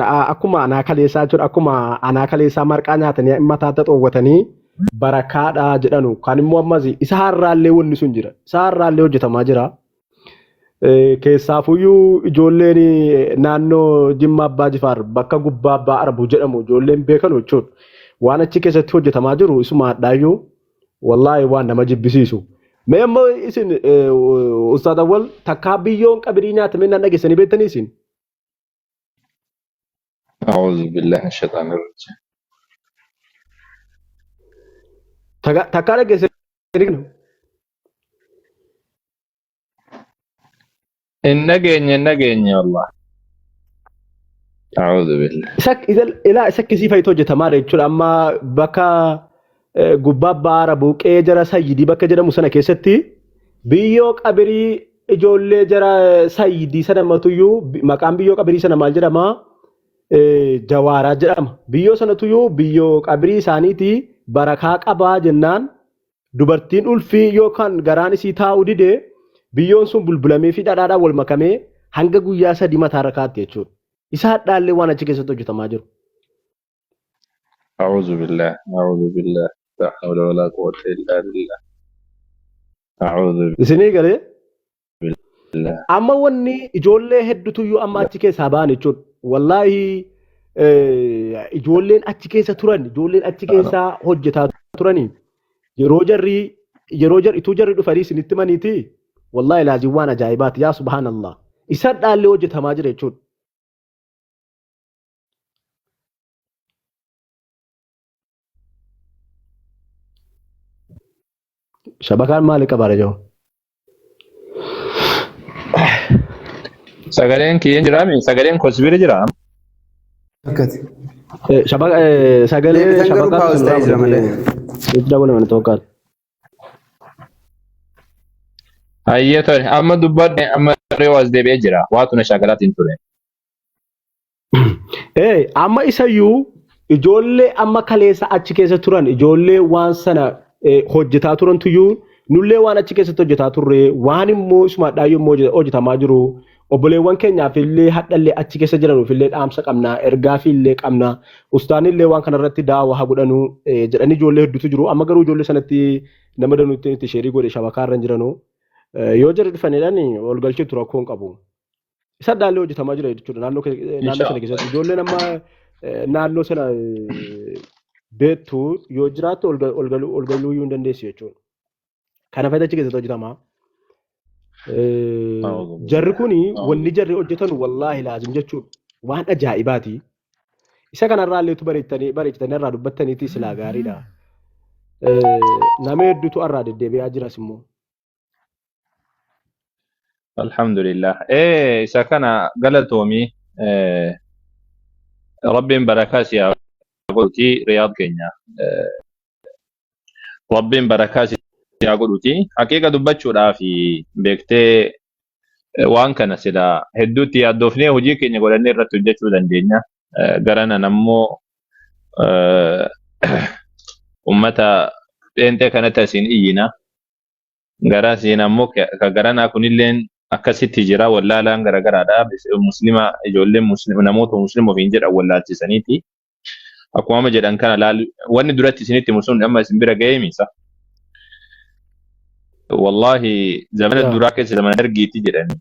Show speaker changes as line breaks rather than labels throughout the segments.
akkuma anaa kaleessaa jiru akkuma anaa kaleessaa marqaa nyaatanii mataatti xoowwatanii barakaadha jedhanu kan immoo ammas isa har'aallee wanni sun jira isa har'aallee hojjetamaa jira. Keessaafuyyuu ijoolleen naannoo Jimma Abbaa Jifaar bakka gubbaa Abbaa Arabuu jedhamu ijoolleen beekan jechuudha. Waan achi keessatti hojjetamaa jiru isuma adhaayyuu wallaahi waan nama jibbisiisu. Mee ammoo isin Ustaad Awwal takkaa biyyoon qabirii nyaatamee naan dhageessanii beektanii isin?
أعوذ بالله من الشيطان الرجيم.
Takkaa dhageessanii
النجيني والله. أعوذ بالله.
إلا سكسي فايتو جتمار يجول أما بكا قباب باربو كي جرى سيدي بكا جرى مسانا كيستي بيوك أبري إجول جرى سيدي سنة ماتيو مقام بيوك أبري سنة مال جرى ما جوارا جرى بيو سنة تيو بيوك أبري سانيتي بركاك أبا جنان dubartiin ulfii yookaan garaan isii taa'uu dide biyyoon sun bulbulamee fi dhadhaadhaan wal makamee hanga guyyaa 3 mataarra kaa'atte jechuudha. Isa hadhaallee waan achi keessatti hojjetamaa jiru.
أعوذ بالله لا حول ولا قوة إلا بالله. أعوذ
Isinii galee
بالله.
amma wanni ijoollee hedduutu iyyuu amma achi keessaa ba'an jechuudha. Wallaahi ijoolleen achi keessa turan ijoolleen achi keessaa hojjetaa turanii yeroo jarri ituu jarri dhufanii isinitti maniiti wallaahi laazim waan ajaa'ibaati yaa subhaanallah isa dhaallee hojjetamaa jira jechuudha. Shabakaan maali qabaara jiru?
Sagaleen kiyyen jiraami? Sagaleen kosbiri jira?
Akkati.
Sagalee
shabakaan sun
jira malee. Itti dabalee mana tokkaati.
Hayyee tole amma dubbadde amma reewaas deebi'ee jira waatu na shaakalaatiin ture.
Amma isayyuu ijoollee amma kaleessa achi keessa turan ijoollee waan sana hojjetaa turantuyyuu nullee waan achi keessatti hojjetaa turre waan immoo isuma dhaayyoo immoo hojjetamaa jiru obboleewwan keenyaaf illee hadhallee achi keessa jiranuuf illee dhaamsa qabna ergaa fi illee qabna ustaanillee waan kanarratti daawwa haa godhanu jedhanii ijoollee hedduutu jiru amma garuu ijoollee sanatti nama danuutti itti sheerii godhe shabakaarra hin jiranu yoo jarri dhufanidhaan ol galchee tura rakkoon qabu. Isa dhaallee hojjetamaa jira jechuudha naannoo sana keessatti ijoolleen amma naannoo sana beektu yoo jiraattu ol galuu iyyuu hin dandeessu jechuudha. Kana fayyadachi keessatti hojjetama. Jarri kuni wanni jarri hojjetan wallaahi laazim jechuudha. Waan ajaa'ibaati. Isa kanarraa illeetu bareechitanii irraa dubbattaniiti silaa gaariidha. Nama hedduutu irraa deddeebi'aa jiras immoo.
الحمد لله. سكنا قالتومي ربي بركات يا قلتي رياض كينيا ربي بركات يا قلتي حقيقة دبتشو لا في بيكتي وان كان سلا هدوتي الدوفني هجي كينيا قولني رتوجتشو دندينيا قرانا نمو أمتا انت كانت سين إينا قراسي نمو كقرانا كنيلين akkasitti jira wallaalaan garagaraadha muslima ijoolleen muslima namoota muslima ofiin jedhan wallaalchisaniiti akkuma jedhan kana laal wanni duratti isinitti musun amma isin bira ga'ee misa wallahi zamana duraa keessa zamana dargiitti jedhani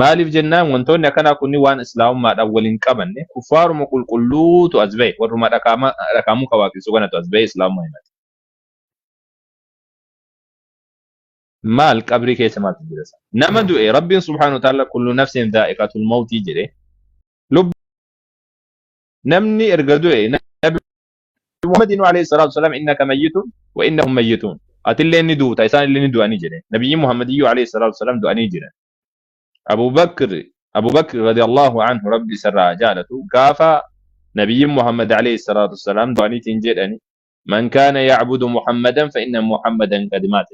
maaliif jennaan wantoonni akkanaa kunni waan islaamummaadhaan waliin qabanne kuffaaruma qulqulluutu as ba'e warruma dhaqaamuu qabaaqisu kanatu as ba'e islaamummaa himate. Maal qabrii keessa maaltu jira isa? Nama du'e rabbiin subhaanahu wa ta'ala kullu nafsin daa'iqatul mawtii jedhe namni erga du'e nabi Muhammadin alayhi salaatu wasalaam innaka mayyitun wa innahum mayyitun atillee ni duuta isaan illee ni du'anii jedhe nabiyyi Muhammadiyyu alayhi salaatu wasalaam du'anii jiran. أبو بكر رضي الله عنه ربي سرى جالته قافا نبي محمد عليه الصلاة والسلام دعني تنجدني من كان يعبد محمدا فإن محمدا قد مات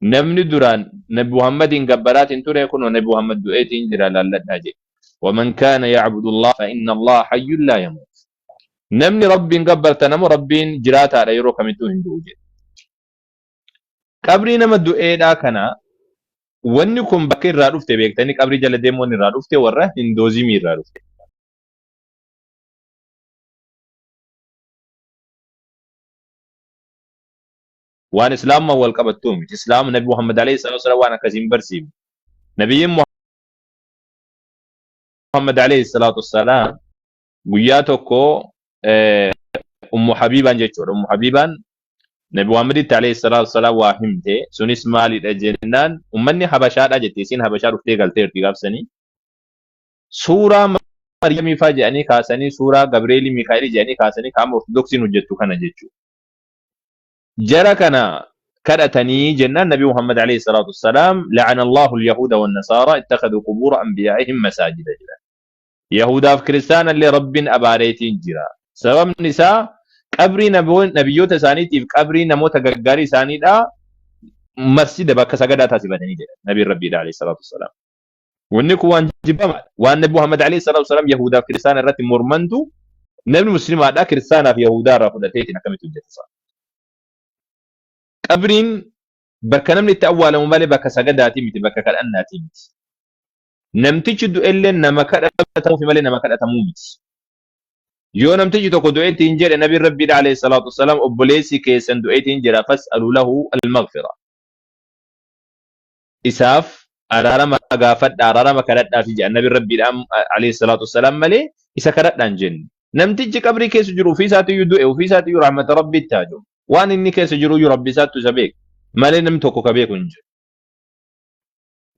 نمني دران نبي محمد قبلات ترى يكون نبي محمد دعيت انجرا لله ومن كان يعبد الله فإن الله حي لا يموت نمني ربي قبل تنم ربي جرات على يروك من دون qabrii nama du'eedhaa kana wanni kun bakka irraa dhufte beektanii qabrii jala deemuun irraa dhufte warra hindoozimii irraa dhufte. Waan islaamuma wal qabattuu miti. Islaam Nabi Muhammad alayhi salatu wasalam waan akkasiin barsiifne. Nabiyyiin Muhammad alayhi salatu wasalam guyyaa tokko Ummu Habibaan jechuudha. Ummu Habibaan Nabi Muhammad alayhi salatu wasalam waa himte sunis maalidha jennaan ummanni Habashaadha jettee isin Habashaa dhuftee galteerti gaafsanii. Suuraa Maryamii faa jedhanii kaasanii suuraa Gabreelii Mikaa'elii jedhanii kaasanii qaama ortodoksiin hojjettu kana jechuudha. جرى كان كرتني جنان نبي محمد عليه الصلاة والسلام لعن الله اليهود والنصارى اتخذوا قبور أنبيائهم مساجد جرا يهودا في كريستان اللي رب أباريتين جرا سبب نساء قبري نبيوت سانيتي في قبري نموت غغاري ساني دا مسجد بك سجدا تاسبني جرا نبي ربي عليه الصلاة والسلام ونكو وان جبما وان نبي محمد عليه الصلاة والسلام يهودا في كريستان الرت مرمنتو نبي مسلم هذا كريستان في يهودا رافضتين كما تجد قبرين بكنمني تأول ومالي بك سجداتي متي بك كالأناتي متي نمتيج دو إلين نما كذا تمو في مالي نما كذا تمومت يو نمتيج تو كدو إيه تنجر النبي ربي عليه الصلاة والسلام أبوليسي كيسن دو إيه تنجر فاسألوا له المغفرة إساف أرارما غافت أرارما كذا في النبي ربي عليه الصلاة والسلام مالي إسا كذا ننجن نمتيج قبري كيس جرو في ساتو يدو وفي ساتو رحمة ربي التاجو وان إني كيس جرو يربي ساتو سبيك مالي نمتوكو كبيك ونجو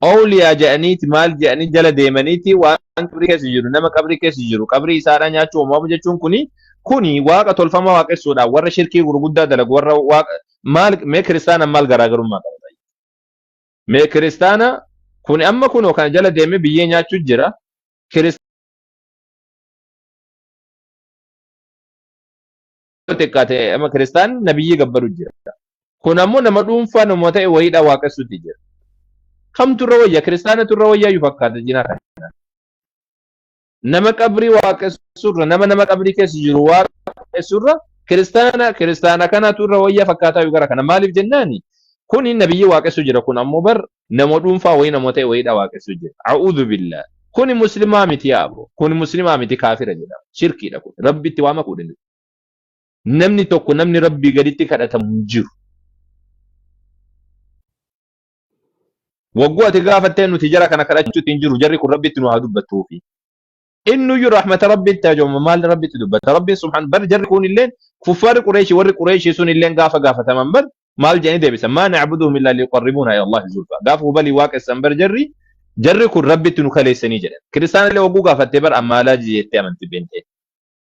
أولياء جانيت مال جاني جل ديمانيتي وان قبري كيس جرو نما قبري كيس جرو قبري إسارة نياتو وما بجتشون كوني واقع تلفما واقع السودا ورى شركي ورقودة دلق ورى واقع مال مي كريستانا مال غراغرو ما قبضاي مي كريستانا كوني أما كونو كان جل ديمي بيي نياتو جرا تكاتي أما كريستان نبيي قبرو جرا كون أمو نما دومفا نموتاي ويدا واقع سوتي جرا كم ترويا كريستانا ترويا يفكر جنا كنا نما قبري واقع سورة نما قبري كيس جرو واقع سورة كريستانا كنا ترويا فكاتا يقرا كنا مالف جناني كون النبي واقع سجرا كون أمو بر نما دومفا وين نموتاي ويدا واقع سجرا أعوذ بالله كون مسلمة متي أبو كون مسلمة متي كافر جنا شركي لكون ربي توما كودن نمني توكو نمني ربي قديتي كذا تمجر وقوة تقافتين وتجارة كان كراتشو تنجر وجري كل ربي تنو هادو بتوفي إنه يو رحمة ربي التاجو مال ربي تدبت ربي سبحانه بر جري كون اللين كفار قريش ور قريش يسون اللين قافة تمام بر مال جاني دي بس ما نعبدهم إلا ليقربونا إلى الله زلفى قافوا بالي واقع سنبر جري كل ربي تنو خلي سنيجر كريستان اللي وقو قافة تبر أما لا جي يتامن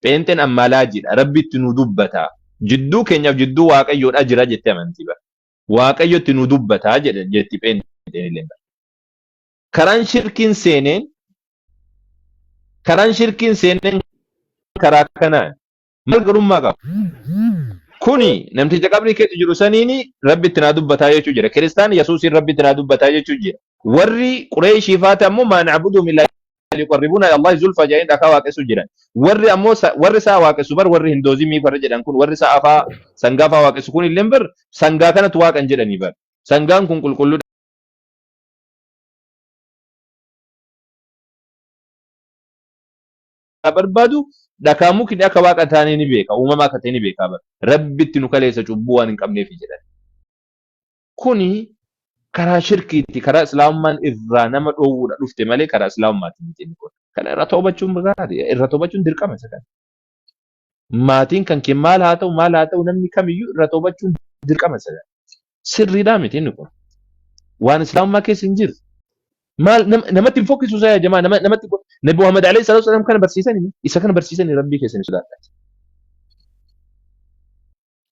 بنتين أما لا جي ربي تنو دبتا جدو كن جدو واقع يود أجرا يتامن تبر واقع يود تنو دبتا جتي بنتين كران شركين سينين كراكنا مال قرم ما قاب كوني نمتي جقبري كي تجرو سنيني ربي تنادب بتاية تجرى كريستان يسوسي ربي تنادب بتاية تجرى وري قريشي فاتمو ما نعبدهم إلا يقربونا إلى الله زلفى جاين دكا واقع سجرا وري أمو وري سا واقع سبر وري هندوزي مي فرجة نكون وري سا أفا سنغا فا واقع سكون الليمبر سنغا كانت واقع انجل نيبر سنغا كن كل barbadu dhakaamuu kidhi akka waaqa taanee ni beeka uumamaa akka ta'e ni beeka bar rabbitti nu kaleessa cubbuu waan hin qabneef jedhan kuni karaa shirkiitti karaa islaamummaan irraa nama dhoowwuudha dhufte malee karaa islaamummaatti miti inni kun kana irra toobachuun gaariidha irra toobachuun dirqama isa kana maatiin kan kee maal haa ta'u namni kamiyyuu irra toobachuun dirqama isa kana sirriidhaa miti inni kun waan islaamummaa keessa hin jiru مال نمت الفوكس وزاي يا جماعه نمت نبي محمد عليه الصلاه والسلام كان برسيسني اذا كان برسيسني ربي كيسني سودان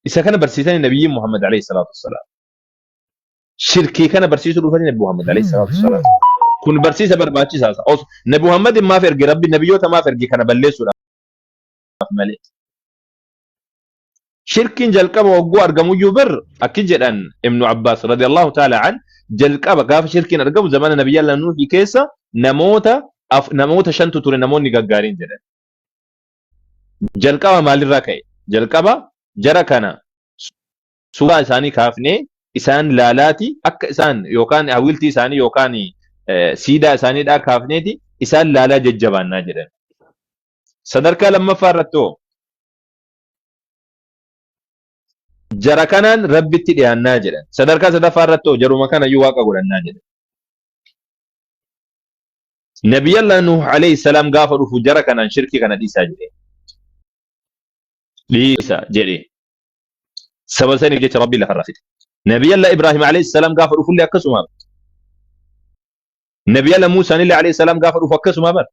اذا كان برسيسني نبي محمد عليه الصلاه والسلام شركي كان برسيسه الوفاني نبي محمد عليه الصلاه والسلام كون برسيسه برباچي ساسا نبي محمد ما فرق ربي نبيوته ما فرق كان بلسو مالك شرك جلقب وقو ارغمو يبر اكيد جدان ابن عباس رضي الله تعالى عنه جلقب قاف شرك ارغمو زمان نبي الله نوح كيسا نموت شنتو تور نموني غغارين جدان جلقب مال الراكاي جلقب جرا كان سورة ثاني كافني isaan laalaati akka isaan yookaan hawiltii isaanii yookaan siidaa isaaniidhaa kaafneeti isaan laalaa jajjabaannaa jedhan. Sadarkaa lammaffaa irratti jara kanaan rabbitti dhiyaannaa jedhan. Sadarkaa sadaffaa irratti jaruma kanayyuu waaqa godhannaa jedhan. Nabiyallah Nuh alayhi salaam gaafa dhufu jara kanaan shirkii kana dhiisaa jedhe. Dhiisa jedhe. Sababa saniif jecha rabbii lafarraa fide. Nabiyallah Ibrahim alayhi salaam gaafa dhufullee akkasuma. Nabiyallah Muusaa alayhi salaam gaafa dhufu akkasuma bar.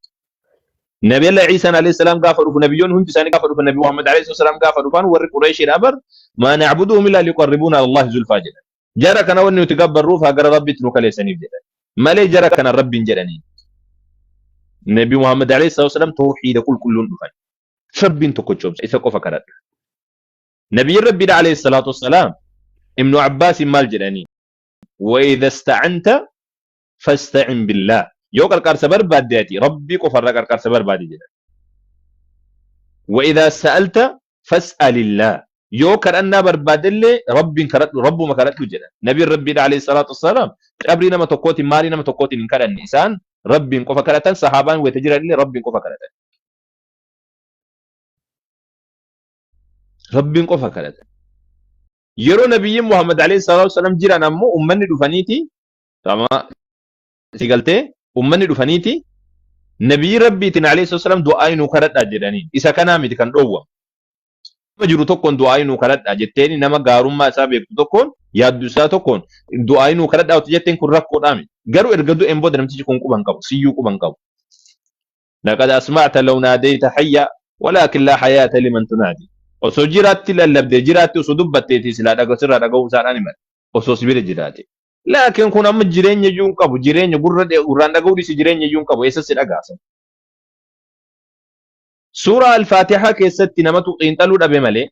Nabiyallah Iisaa alayhi salaam gaafa dhufu nabiyyoonni hundi isaanii gaafa dhufu Nabi Muhammad alayhi salaam gaafa dhufan warri Qurayshiidhaa bar maa na'buduhum illaa liqarribuuna ila Allahi zulfaa jedhan. Jara kana wanni nuti gabbarruuf hagara rabbitti nu kaleessaniif jedhan. Malee jara kana rabbiin jedhanii. Nabi Muhammad alayhi salaam tawhiida qulqulluun dhufan. Rabbiin tokkochoomsa isa qofa kadhadha. Nabiyyi Rabbiidha alayhi salaatu wassalaam Ibnu Abbaas maal jedhanii wa idha ista'anta fasta'in billah yoo qarqarsa barbaadde ati rabbii qofarraa qarqarsa barbaadi jedhan. Wa idha sa'alta fas'alillah yoo kadhannaa barbaaddellee rabbiin kadhadhu rabbuma kadhadhu jedhan. Nabiyyi Rabbiidha alayhi salaatu wassalaam qabrii nama tokkootiin maalii nama tokkootiin hin kadhanne isaan rabbiin qofa kadhatan sahaabaan wayita jiranillee rabbiin qofa kadhatan. Rabbiin qofa kadhatan. Yeroo nabiyyiin Muhammad alayhi salaatu wasallam jiran ammoo ummanni dhufaniiti tama sigaltee ummanni dhufaniiti nabiyyi rabbiitiin alayhi salaatu wasallam du'aa inuu kadhadhaa jedhanii isa kanaa miti kan dhoowwamu. Nama jiru tokkoon du'aa inuu kadhadhaa jetteeni nama gaarummaa isaa beektu tokkoon yaaddu isaa tokkoon du'aa inuu kadhadhaa uti jetteen kun rakkoodhaa miti. Garuu erga du'een booda namtichi kun quban qabu siyyuu quban qabu. Laqad asma'ta law naadayta hayya walaakin laa hayaata liman tunaadi. Osoo jiraatti lallabdee jiraatti osoo dubbatteeti silaa sirraa dhaga'uu isaadhaan himan osoo sibira jiraate. Laakiin kun amma jireenya iyyuu hin qabu jireenya gurraan dhaga'uu dhiisi jireenya iyyuu hin qabu eessa si dhagaasa. Suuraa Al-Faatihaa keessatti namatu xiinxaluu dhabe malee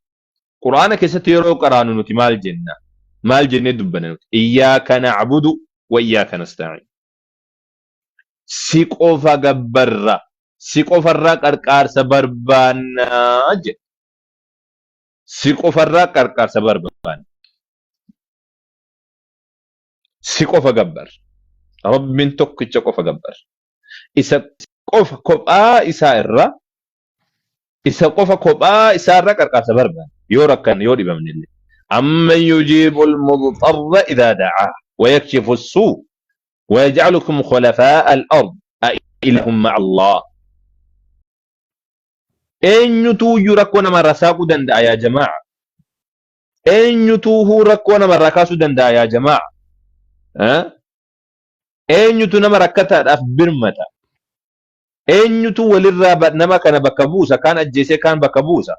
Quraana keessatti yeroo qaraanu nuti maal jenna? Maal jennee dubbanna nuti? Iyyaaka na'budu wa iyyaaka nasta'iin. Si qofa gabbarra si qofarraa qarqaarsa barbaannaa jedha. Si qofarraa qarqaarsa barbaanna. Si qofa gabbar. Rabbiin tokkicha qofa gabbar. Isa qofa kophaa isaa irraa isa qofa kophaa isaa irraa qarqaarsa barbaanna. Yoo rakkan yoo dhibamnillee. Amman yujiibul mudtarra idhaa da'aa wa yakshifu as-suu wa yaj'alukum khulafaa'a al-ard a'ilahum ma'a Allah. Eenyutu iyyuu rakkoo namarraa saaquu danda'a yaa jamaa? Eenyutu rakkoo namarraa kaasuu danda'a yaa jamaa? Eenyutu nama rakkataadhaaf birmata? Eenyutu walirraa nama kana bakka buusa kaan ajjeesee kaan bakka buusa?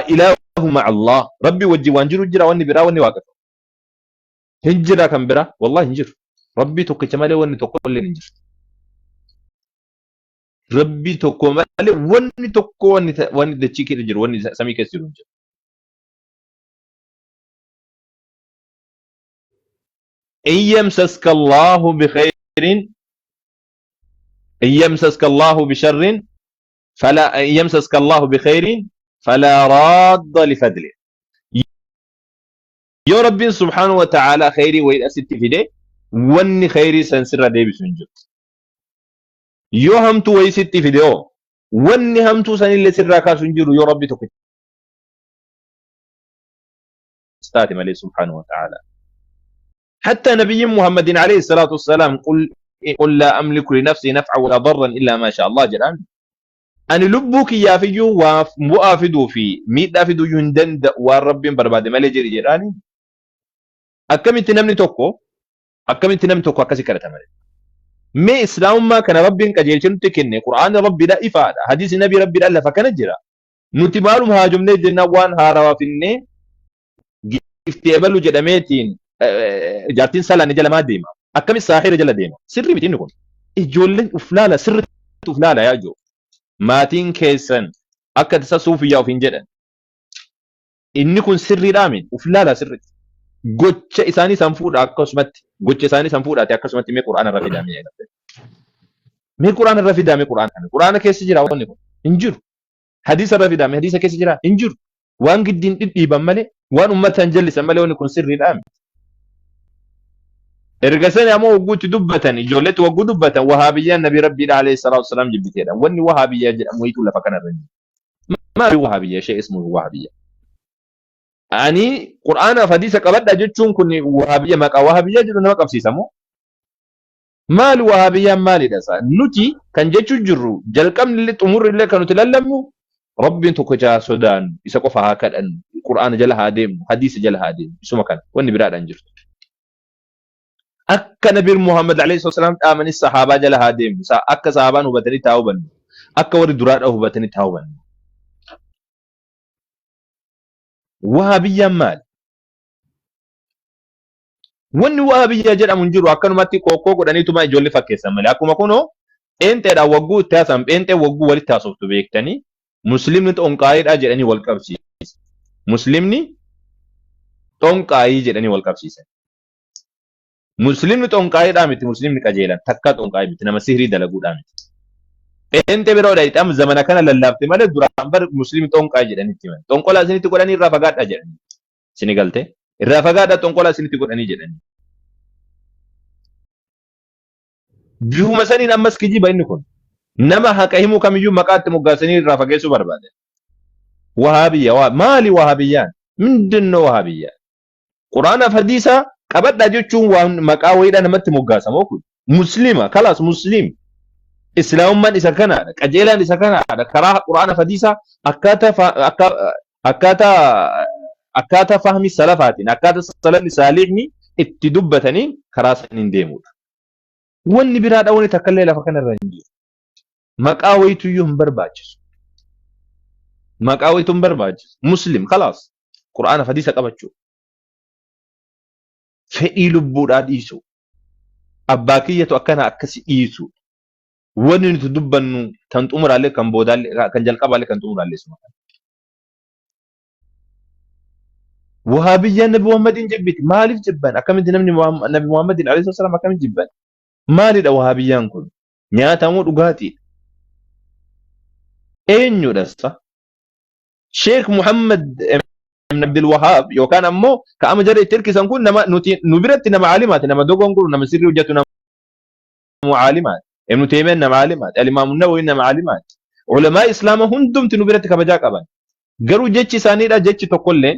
Ilaahu ma'a Allah. Rabbi wajjin waan jiru jira wanni biraa wanni waaqeffatu. Hin jira kan biraa? Wallahi hin jiru. Rabbi tokkicha malee wanni tokko illee hin jiru. Rabbi tokko malee wanni tokko wanni dachii keessa jiru wanni samii keessa jiru hin jiru. إيمسسك الله بخير إيمسسك الله بشر فلا يمسسك الله بخير فلا راد لفضله. يا رب سبحانه وتعالى خيري وإذا ست في ده وني خيري سنسر ده بسنجد. يو هم تو ويست في ده وني هم تو سن اللي سر كاسنجد يا رب تكت. استاتم عليه سبحانه وتعالى. حتى نبي محمد عليه الصلاة والسلام قل لا أملك لنفسي نفعا ولا ضرا إلا ما شاء الله جل أنا لبك يا فيو ومؤافدو في ميت أفدو يندند والرب برباد ما لجري جراني أكمل تنمني توكو أكسي كرة مالي ما إسلام ما كان رب كجيرشن تكني قرآن ربي لا إفادة حديث النبي ربي لا فكان جرا نتبالو مهاجمني جنوان هاروا فيني افتيبلو جدميتين جارتين سالا نجلا ما ديما أكمل ساحر جلا ديما سري بتين نقول إجولن أفلالا سر أفلالا يا جو ماتين كيسن أكد سوفيا وفين جدا إني كن سري رامين أفلالا سري قتش إساني سنفود أكسمت قتش إساني سنفود أكسمت مي قرآن الرفيدا مي قرآن الرفيدا مي قرآن كيس جرا واني إنجر حديث الرفيدا مي حديث كيس جرا إنجر وان قدين إبن مالي وان أمتا جلس مالي وان يكون سري رامين ergasani ammoo wagguutti dubbatan ijoolleetti wagguu dubbatan wahabiyyaan nabi rabbiidha alayhi salaatu wasalaam jibbiteedha wanni wahabiyyaa jedhamu wayitu lafa kanarra jiru maali wahabiyya shay ismu wahabiyya ani qur'aana fi hadiisa qabadha jechuun kun wahabiyya maqaa wahabiyyaa jedhu nama qabsiisamoo maali wahabiyyaan maalidha sa nuti kan jechuu jirru jalqabni illee xumurri illee kan nuti lallabnu rabbiin tokko jaa sodaan isa qofa haa kadhan qur'aana jala haa deemnu hadiisa jala haa deemnu isuma kana wanni biraadhaan jirtu akka nabi Muhammad alayhi wasallam dhaamani sahaabaa jala haa deemnu akka sahaabaan hubatanii taa hubannu akka warri duraadha hubatanii taa hubannu wahabiyyaan maali wanni wahabiyyaa jedhamu hin jiru akkanumatti kookoo godhaniituma ijoollee fakkeessan malee akkuma kunoo pheenxeedhaan wagguu itti haasan pheenxee wagguu walitti haasoftu beektanii muslimni xonqaayiidha jedhanii wal qabsiisan muslimni xonqaayii jedhanii wal qabsiisan muslimni xonqaayiidha miti muslimni qajeelan takka xonqaayii miti nama sihrii dalaguudhaa miti pheenxee biroodha idhaam zamana kana lallaafte malee duraan bar muslimni xonqaayii jedhanitti himan xonqolaa isinitti godhanii irraa fagaadha jedhanii isini galte irraa fagaadha xonqolaa isinitti godhanii jedhanii bihuma saniin ammas kijiba inni kun nama haqa himuu kamiyyuu maqaatti moggaasanii irraa fageessuu barbaade wahabiyya maali wahabiyyaan mindinno wahabiyyaa quraanaaf hadiisa qabadha jechuun waan maqaa wayiidha namatti moggaasamoo kun muslima kalaas muslim islaamummaan isa kanaadha qajeelaan isa kanaadha karaa quraanaaf hadiisa akkaataa fahmi salafaatiin akkaataa salafni saalihni itti dubbataniin karaa saniin deemudha wanni biraadha wanni takkallee lafa kanarra hin jiru maqaa wayituyyuu hin barbaachisu maqaa wayitu hin barbaachisu muslim kalaas quraana hadiisa qabachuu fedhii lubbuudhaa dhiisu abbaa kiyyatu akkana akkasi dhiisu wanni nuti dubbannu kan xumuraallee kan boodaallee kan jalqabaallee kan xumuraallee suma wahabiyyaan nabi muhammadin jibbiti maaliif jibban akkamitti namni nabi muhammadin alayhi wasallam akkamitti jibban maalidha wahabiyyaan kun nyaatamuu dhugaatiidha eenyudha sa sheekh muhammad ibn abdul wahhab yookaan ammoo ka'ama jara itti hirkisan kun nama nuti nu biratti nama aalimaati nama dogonguru nama sirrii hojjetu nama aalimaati ibn taymiyyah nama aalimaati al-imam an-nawawi nama aalimaati ulamaa islaama hundumti nu biratti kabajaa qaban garuu jechi isaaniidha jechi tokkolleen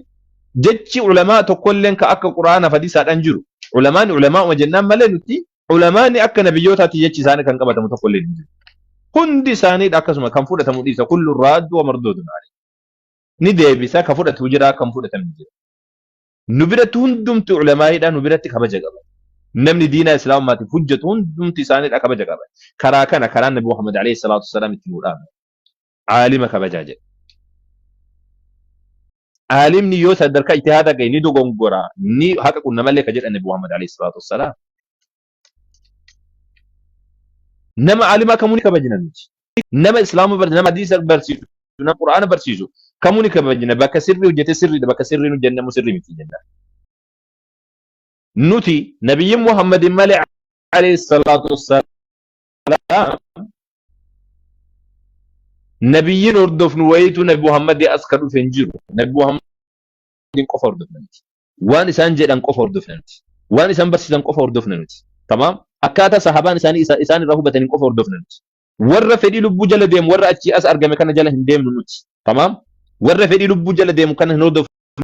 jechi ulamaa tokkolleen ka akka quraana hadiisaadhaan jiru ulamaan ulamaa jennaan malee nuti ulamaani akka nabiyyootaati jechi isaanii kan qabatamu tokkolleen jiru hundi isaaniidha akkasuma kan fudhatamu dhiisa kullu raaddu wa marduudun alayhi ni deebisa ka fudhatu jira kan fudhatamu jira nu biratti hundumti ulamaa'idha nu biratti kabaja qaban namni diina islaamummaatiif hujjetu hundumti isaaniidha kabaja qaban karaa kana karaa nabi muhammad alayhi salaatu wassalaam itti muudhaame aalima kabajaa jedha aalimni yoo sadarkaa ijtihaada gahe ni dogongora ni haqa qunnamallee ka jedha nabi muhammad alayhi salaatu wassalaam nama alima kamuni kabajna miti nama islaamu bar nama hadiisa barsiisu nama qur'aana barsiisu kamuni kabajna bakka sirri hojjete sirri bakka sirri nu jenna musirri miti jenna nuti nabiyyi muhammadin mali alayhi salatu wassalam nabiyyin hordofnu wayitu nabi muhammadi aska dhufen jiru nabi muhammadin qofa hordofna miti waan isaan jedhan qofa hordofna miti waan isaan barsiisan qofa hordofna miti tamam akkaataa sahabaan isaan irraa hubatanii qofa hordofna nuti warra fedhii lubbuu jala deemu warra achi as argame kana jala hin deemnu nuti tamam warra fedhii lubbuu jala deemu kana hin hordofnu